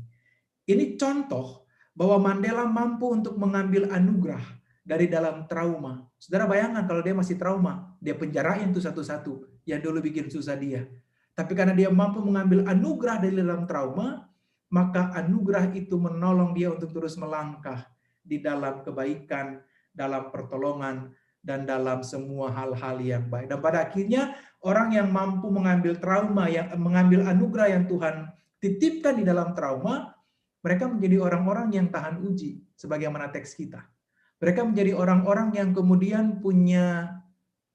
Ini contoh bahwa Mandela mampu untuk mengambil anugerah dari dalam trauma. Saudara bayangkan kalau dia masih trauma, dia penjarain tuh satu-satu yang dulu bikin susah dia. Tapi karena dia mampu mengambil anugerah dari dalam trauma, maka anugerah itu menolong dia untuk terus melangkah di dalam kebaikan, dalam pertolongan, dan dalam semua hal-hal yang baik. Dan pada akhirnya orang yang mampu mengambil mengambil anugerah yang Tuhan titipkan di dalam trauma, mereka menjadi orang-orang yang tahan uji, sebagaimana teks kita. Mereka menjadi orang-orang yang kemudian punya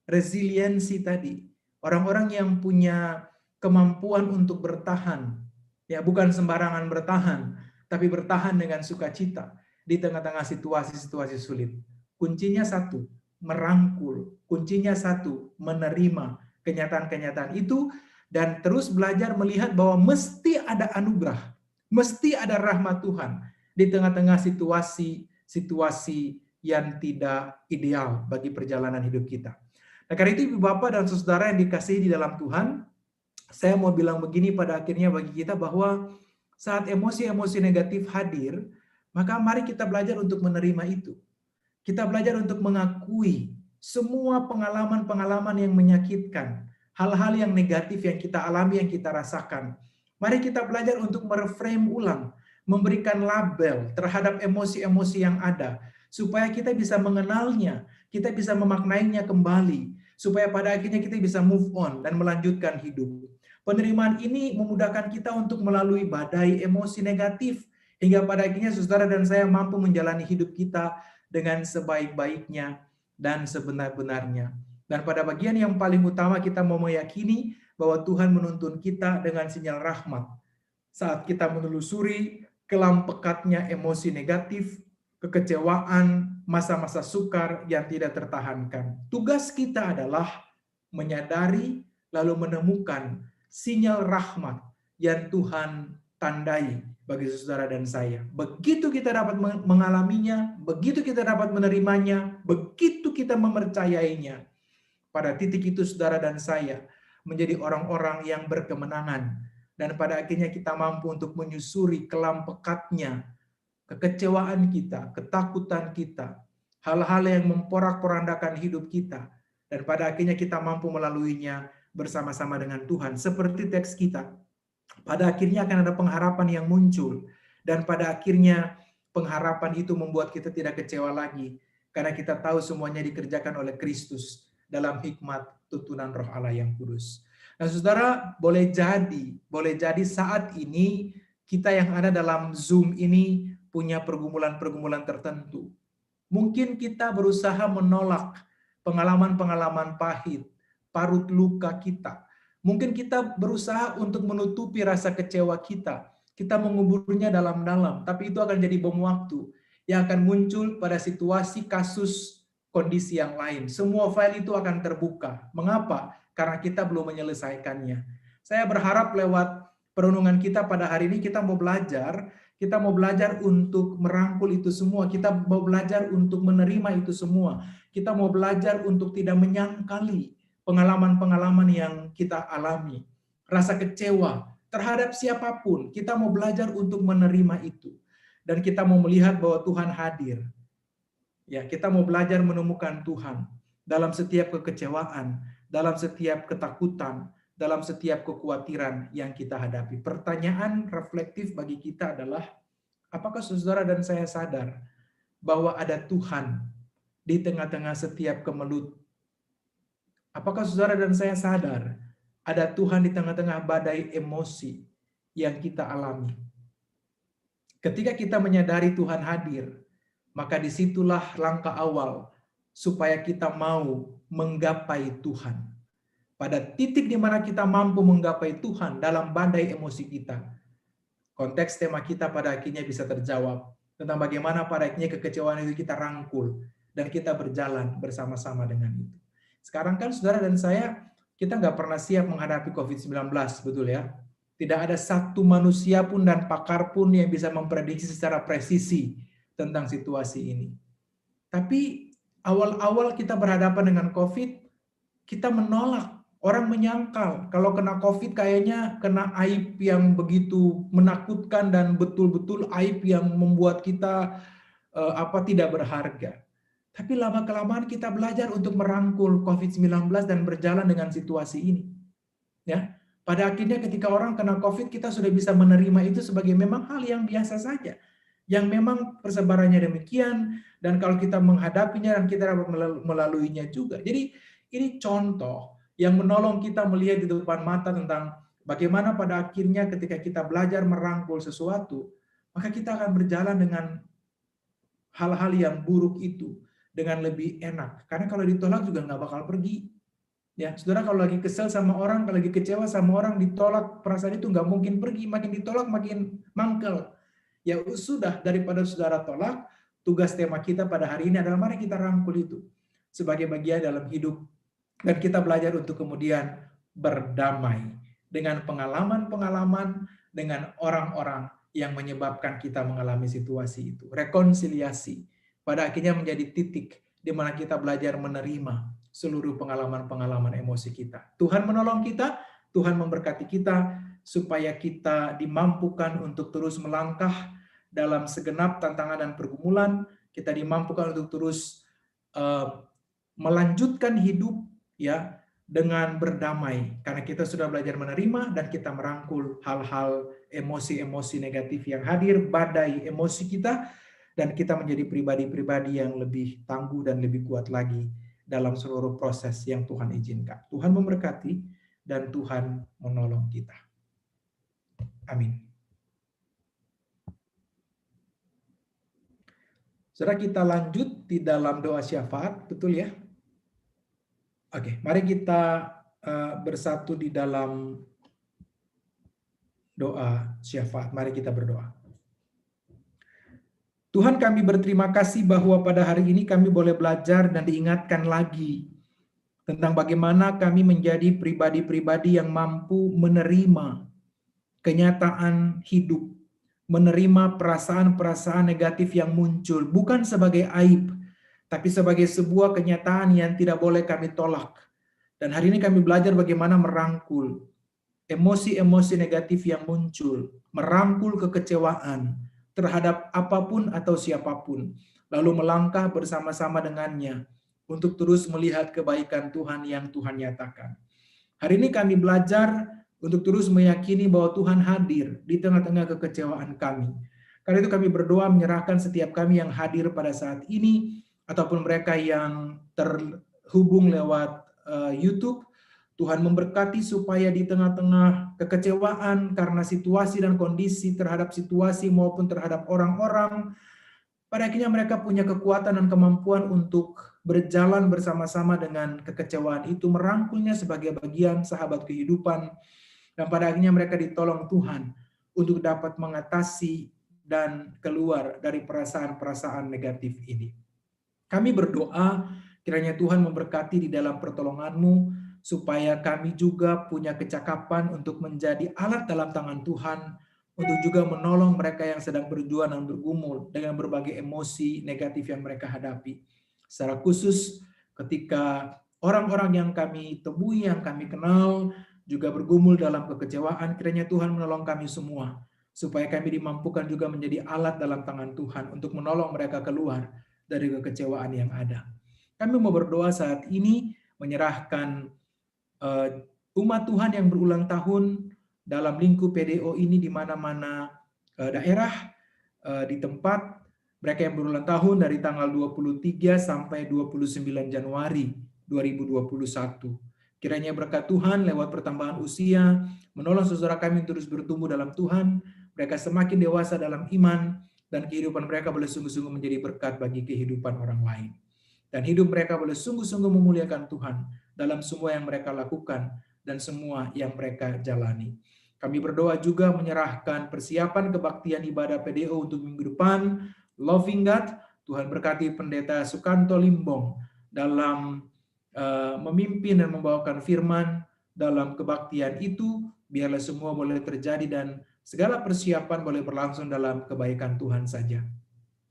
resiliensi tadi. Orang-orang yang punya kemampuan untuk bertahan. Ya, bukan sembarangan bertahan, tapi bertahan dengan sukacita di tengah-tengah situasi-situasi sulit. Kuncinya satu, merangkul. Kuncinya satu, menerima kenyataan-kenyataan itu dan terus belajar melihat bahwa mesti ada anugerah, mesti ada rahmat Tuhan di tengah-tengah situasi yang tidak ideal bagi perjalanan hidup kita. Nah, karena itu Ibu Bapak dan Saudara yang dikasihi di dalam Tuhan, saya mau bilang begini pada akhirnya bagi kita bahwa saat emosi-emosi negatif hadir, maka mari kita belajar untuk menerima itu. Kita belajar untuk mengakui semua pengalaman-pengalaman yang menyakitkan, hal-hal yang negatif yang kita alami, yang kita rasakan. Mari kita belajar untuk mereframe ulang memberikan label terhadap emosi-emosi yang ada, supaya kita bisa mengenalnya, kita bisa memaknainya kembali, supaya pada akhirnya kita bisa move on dan melanjutkan hidup. Penerimaan ini memudahkan kita untuk melalui badai emosi negatif, hingga pada akhirnya saudara dan saya mampu menjalani hidup kita dengan sebaik-baiknya dan sebenar-benarnya. Dan pada bagian yang paling utama kita mau meyakini bahwa Tuhan menuntun kita dengan sinyal rahmat saat kita menelusuri kelam pekatnya emosi negatif, kekecewaan, masa-masa sukar yang tidak tertahankan. Tugas kita adalah menyadari lalu menemukan sinyal rahmat yang Tuhan tandai bagi saudara dan saya. Begitu kita dapat mengalaminya, begitu kita dapat menerimanya, begitu kita mempercayainya, pada titik itu saudara dan saya menjadi orang-orang yang berkemenangan. Dan pada akhirnya kita mampu untuk menyusuri kelam pekatnya kekecewaan kita, ketakutan kita, hal-hal yang memporak-porandakan hidup kita. Dan pada akhirnya kita mampu melaluinya bersama-sama dengan Tuhan. Seperti teks kita, pada akhirnya akan ada pengharapan yang muncul. Dan pada akhirnya pengharapan itu membuat kita tidak kecewa lagi. Karena kita tahu semuanya dikerjakan oleh Kristus dalam hikmat tuntunan Roh Allah yang kudus. Nah saudara, boleh jadi saat ini kita yang ada dalam Zoom ini punya pergumulan-pergumulan tertentu. Mungkin kita berusaha menolak pengalaman-pengalaman pahit, parut luka kita. Mungkin kita berusaha untuk menutupi rasa kecewa kita. Kita menguburnya dalam-dalam, tapi itu akan jadi bom waktu yang akan muncul pada situasi kasus kondisi yang lain. Semua file itu akan terbuka. Mengapa? Karena kita belum menyelesaikannya. Saya berharap lewat perenungan kita pada hari ini kita mau belajar untuk merangkul itu semua. Kita mau belajar untuk menerima itu semua. Kita mau belajar untuk tidak menyangkali pengalaman-pengalaman yang kita alami. Rasa kecewa terhadap siapapun, kita mau belajar untuk menerima itu. Dan kita mau melihat bahwa Tuhan hadir. Ya, kita mau belajar menemukan Tuhan dalam setiap kekecewaan, dalam setiap ketakutan, dalam setiap kekhawatiran yang kita hadapi. Pertanyaan reflektif bagi kita adalah, apakah saudara dan saya sadar bahwa ada Tuhan di tengah-tengah setiap kemelut? Apakah saudara dan saya sadar ada Tuhan di tengah-tengah badai emosi yang kita alami? Ketika kita menyadari Tuhan hadir, maka disitulah langkah awal supaya kita mau menggapai Tuhan. Pada titik di mana kita mampu menggapai Tuhan dalam badai emosi kita, konteks tema kita pada akhirnya bisa terjawab tentang bagaimana pada akhirnya kekecewaan itu kita rangkul dan kita berjalan bersama-sama dengan itu. Sekarang kan saudara dan saya, kita nggak pernah siap menghadapi COVID-19, betul ya? Tidak ada satu manusia pun dan pakar pun yang bisa memprediksi secara presisi tentang situasi ini. Tapi awal-awal kita berhadapan dengan COVID, kita menolak. Orang menyangkal kalau kena COVID kayaknya kena aib yang begitu menakutkan dan betul-betul aib yang membuat kita tidak berharga. Tapi lama-kelamaan kita belajar untuk merangkul COVID-19 dan berjalan dengan situasi ini. Ya, pada akhirnya ketika orang kena COVID, kita sudah bisa menerima itu sebagai memang hal yang biasa saja. Yang memang persebarannya demikian, dan kalau kita menghadapinya dan kita dapat melaluinya juga. Jadi ini contoh yang menolong kita melihat di depan mata tentang bagaimana pada akhirnya ketika kita belajar merangkul sesuatu, maka kita akan berjalan dengan hal-hal yang buruk itu dengan lebih enak. Karena kalau ditolak juga nggak bakal pergi. Ya, saudara kalau lagi kesel sama orang, kalau lagi kecewa sama orang, ditolak, perasaan itu nggak mungkin pergi. Makin ditolak makin mangkel. Ya sudah, daripada saudara tolak, tugas tema kita pada hari ini adalah mari kita rangkul itu sebagai bagian dalam hidup. Dan kita belajar untuk kemudian berdamai dengan pengalaman-pengalaman, dengan orang-orang yang menyebabkan kita mengalami situasi itu. Rekonsiliasi pada akhirnya menjadi titik di mana kita belajar menerima seluruh pengalaman-pengalaman emosi kita. Tuhan menolong kita, Tuhan memberkati kita, supaya kita dimampukan untuk terus melangkah dalam segenap tantangan dan pergumulan, kita dimampukan untuk terus melanjutkan hidup ya dengan berdamai, karena kita sudah belajar menerima dan kita merangkul hal-hal emosi-emosi negatif yang hadir, badai emosi kita, dan kita menjadi pribadi-pribadi yang lebih tangguh dan lebih kuat lagi dalam seluruh proses yang Tuhan izinkan. Tuhan memberkati dan Tuhan menolong kita. Amin. Saudara, kita lanjut di dalam doa syafaat, betul ya? Oke, mari kita bersatu di dalam doa syafaat. Mari kita berdoa. Tuhan, kami berterima kasih bahwa pada hari ini kami boleh belajar dan diingatkan lagi tentang bagaimana kami menjadi pribadi-pribadi yang mampu menerima kenyataan hidup, menerima perasaan-perasaan negatif yang muncul, bukan sebagai aib, tapi sebagai sebuah kenyataan yang tidak boleh kami tolak. Dan hari ini kami belajar bagaimana merangkul emosi-emosi negatif yang muncul, merangkul kekecewaan terhadap apapun atau siapapun, lalu melangkah bersama-sama dengannya untuk terus melihat kebaikan Tuhan yang Tuhan nyatakan. Hari ini kami belajar untuk terus meyakini bahwa Tuhan hadir di tengah-tengah kekecewaan kami. Karena itu kami berdoa menyerahkan setiap kami yang hadir pada saat ini, ataupun mereka yang terhubung lewat YouTube. Tuhan memberkati supaya di tengah-tengah kekecewaan karena situasi dan kondisi terhadap situasi maupun terhadap orang-orang, pada akhirnya mereka punya kekuatan dan kemampuan untuk berjalan bersama-sama dengan kekecewaan itu, merangkulnya sebagai bagian sahabat kehidupan, dan pada akhirnya mereka ditolong Tuhan untuk dapat mengatasi dan keluar dari perasaan-perasaan negatif ini. Kami berdoa kiranya Tuhan memberkati di dalam pertolongan-Mu, supaya kami juga punya kecakapan untuk menjadi alat dalam tangan Tuhan, untuk juga menolong mereka yang sedang berjuang dan bergumul dengan berbagai emosi negatif yang mereka hadapi. Secara khusus ketika orang-orang yang kami temui, yang kami kenal, juga bergumul dalam kekecewaan, kiranya Tuhan menolong kami semua, supaya kami dimampukan juga menjadi alat dalam tangan Tuhan untuk menolong mereka keluar dari kekecewaan yang ada. Kami mau berdoa saat ini, menyerahkan umat Tuhan yang berulang tahun dalam lingkup PDO ini di mana-mana daerah, di tempat mereka yang berulang tahun dari tanggal 23 sampai 29 Januari 2021. Kiranya berkat Tuhan lewat pertambahan usia, menolong saudara kami terus bertumbuh dalam Tuhan, mereka semakin dewasa dalam iman, dan kehidupan mereka boleh sungguh-sungguh menjadi berkat bagi kehidupan orang lain. Dan hidup mereka boleh sungguh-sungguh memuliakan Tuhan dalam semua yang mereka lakukan dan semua yang mereka jalani. Kami berdoa juga menyerahkan persiapan kebaktian ibadah PDO untuk minggu depan, Loving God. Tuhan berkati Pendeta Sukanto Limbong dalam memimpin dan membawakan firman dalam kebaktian itu. Biarlah semua boleh terjadi dan segala persiapan boleh berlangsung dalam kebaikan Tuhan saja.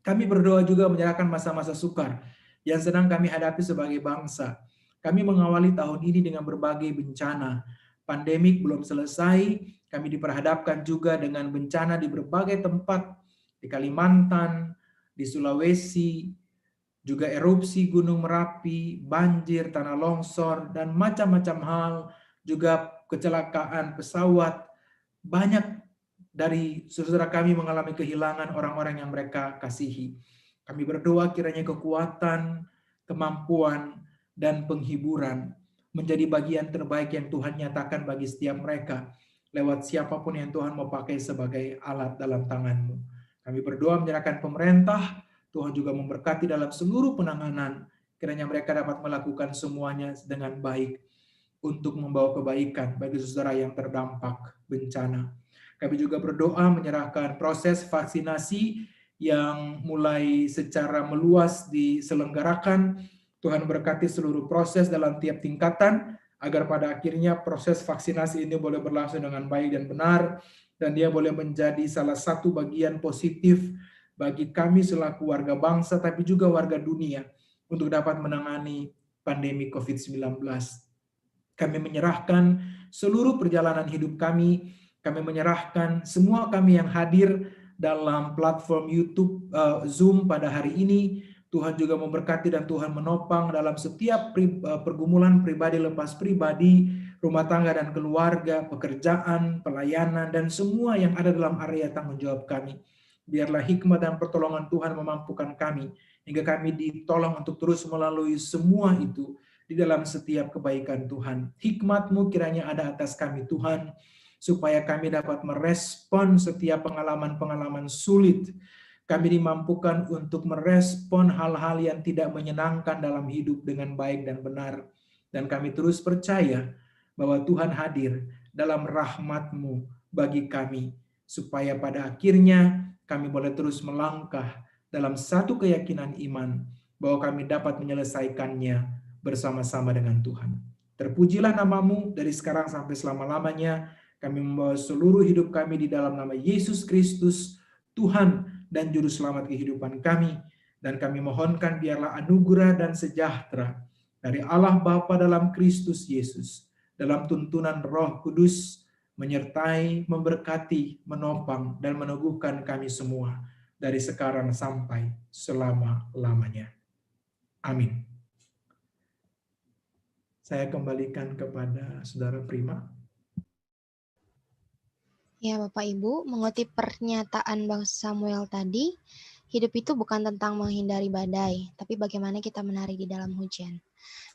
Kami berdoa juga menyerahkan masa-masa sukar yang sedang kami hadapi sebagai bangsa. Kami mengawali tahun ini dengan berbagai bencana. Pandemik belum selesai, kami diperhadapkan juga dengan bencana di berbagai tempat, di Kalimantan, di Sulawesi, juga erupsi Gunung Merapi, banjir, tanah longsor, dan macam-macam hal, juga kecelakaan pesawat. Banyak dari saudara kami mengalami kehilangan orang-orang yang mereka kasihi. Kami berdoa kiranya kekuatan, kemampuan, dan penghiburan menjadi bagian terbaik yang Tuhan nyatakan bagi setiap mereka lewat siapapun yang Tuhan mau pakai sebagai alat dalam tangan-Mu. Kami berdoa menyerahkan pemerintah, Tuhan juga memberkati dalam seluruh penanganan, kiranya mereka dapat melakukan semuanya dengan baik untuk membawa kebaikan bagi saudara yang terdampak bencana. Kami juga berdoa menyerahkan proses vaksinasi yang mulai secara meluas diselenggarakan. Tuhan berkati seluruh proses dalam tiap tingkatan, agar pada akhirnya proses vaksinasi ini boleh berlangsung dengan baik dan benar, dan dia boleh menjadi salah satu bagian positif bagi kami selaku warga bangsa, tapi juga warga dunia, untuk dapat menangani pandemi COVID-19. Kami menyerahkan seluruh perjalanan hidup kami menyerahkan semua kami yang hadir dalam platform YouTube Zoom pada hari ini. Tuhan juga memberkati dan Tuhan menopang dalam setiap pergumulan pribadi lepas pribadi, rumah tangga dan keluarga, pekerjaan, pelayanan, dan semua yang ada dalam area tanggung jawab kami. Biarlah hikmat dan pertolongan Tuhan memampukan kami, hingga kami ditolong untuk terus melalui semua itu di dalam setiap kebaikan Tuhan. Hikmat-Mu kiranya ada atas kami Tuhan, supaya kami dapat merespon setiap pengalaman-pengalaman sulit. Kami dimampukan untuk merespon hal-hal yang tidak menyenangkan dalam hidup dengan baik dan benar. Dan kami terus percaya bahwa Tuhan hadir dalam rahmat-Mu bagi kami, supaya pada akhirnya kami boleh terus melangkah dalam satu keyakinan iman, bahwa kami dapat menyelesaikannya bersama-sama dengan Tuhan. Terpujilah nama-Mu dari sekarang sampai selama-lamanya. Kami membawa seluruh hidup kami di dalam nama Yesus Kristus, Tuhan dan Juru Selamat kehidupan kami. Dan kami mohonkan biarlah anugerah dan sejahtera dari Allah Bapa dalam Kristus Yesus, dalam tuntunan Roh Kudus, menyertai, memberkati, menopang, dan meneguhkan kami semua dari sekarang sampai selama-lamanya. Amin. Saya kembalikan kepada Saudara Prima. Ya, Bapak Ibu, mengutip pernyataan Bang Samuel tadi, hidup itu bukan tentang menghindari badai, tapi bagaimana kita menari di dalam hujan.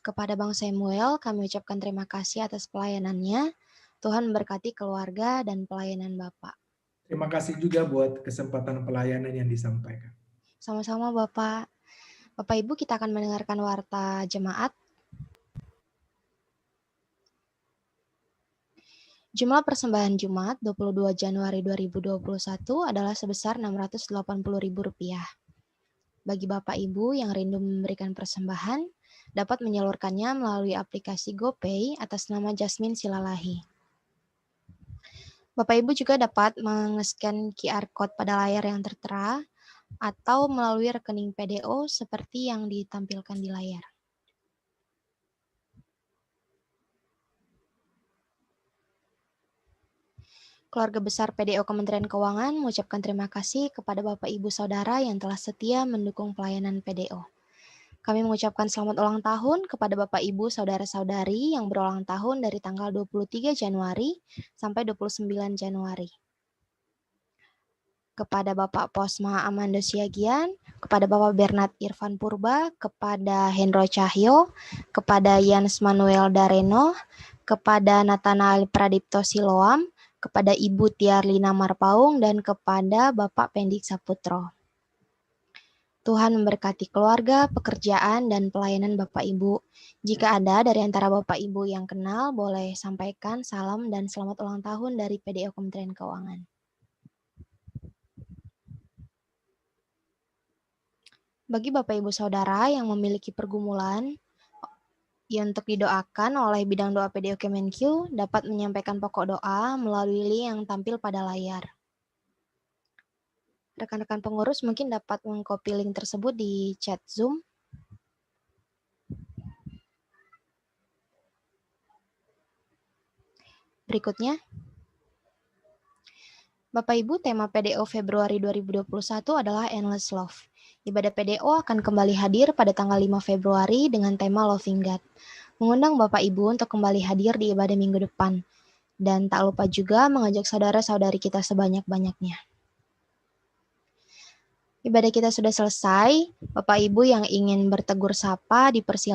Kepada Bang Samuel, kami ucapkan terima kasih atas pelayanannya. Tuhan memberkati keluarga dan pelayanan Bapak. Terima kasih juga buat kesempatan pelayanan yang disampaikan. Sama-sama Bapak. Bapak Ibu, kita akan mendengarkan warta jemaat. Jumlah persembahan Jumat 22 Januari 2021 adalah sebesar Rp680.000. Bagi Bapak Ibu yang rindu memberikan persembahan, dapat menyalurkannya melalui aplikasi GoPay atas nama Jasmine Silalahi. Bapak Ibu juga dapat meng-scan QR Code pada layar yang tertera atau melalui rekening PDO seperti yang ditampilkan di layar. Keluarga besar PDO Kementerian Keuangan mengucapkan terima kasih kepada Bapak Ibu Saudara yang telah setia mendukung pelayanan PDO. Kami mengucapkan selamat ulang tahun kepada Bapak Ibu Saudara-saudari yang berulang tahun dari tanggal 23 Januari sampai 29 Januari. Kepada Bapak Posma Amanda Siagian, kepada Bapak Bernard Irfan Purba, kepada Hendro Cahyo, kepada Jans Manuel Dareno, kepada Nathanael Pradipto Siloam, kepada Ibu Tiarlina Marpaung, dan kepada Bapak Pendik Saputro. Tuhan memberkati keluarga, pekerjaan, dan pelayanan Bapak Ibu. Jika ada dari antara Bapak Ibu yang kenal, boleh sampaikan salam dan selamat ulang tahun dari PDO Kementerian Keuangan. Bagi Bapak Ibu Saudara yang memiliki pergumulan, yang untuk didoakan oleh bidang doa PDO Kemenq dapat menyampaikan pokok doa melalui link yang tampil pada layar. Rekan-rekan pengurus mungkin dapat mengcopy link tersebut di chat Zoom. Berikutnya, Bapak Ibu, tema PDO Februari 2021 adalah Endless Love. Ibadah PDO akan kembali hadir pada tanggal 5 Februari dengan tema Loving God. Mengundang Bapak Ibu untuk kembali hadir di ibadah minggu depan. Dan tak lupa juga mengajak saudara-saudari kita sebanyak-banyaknya. Ibadah kita sudah selesai. Bapak Ibu yang ingin bertegur sapa dipersilahkan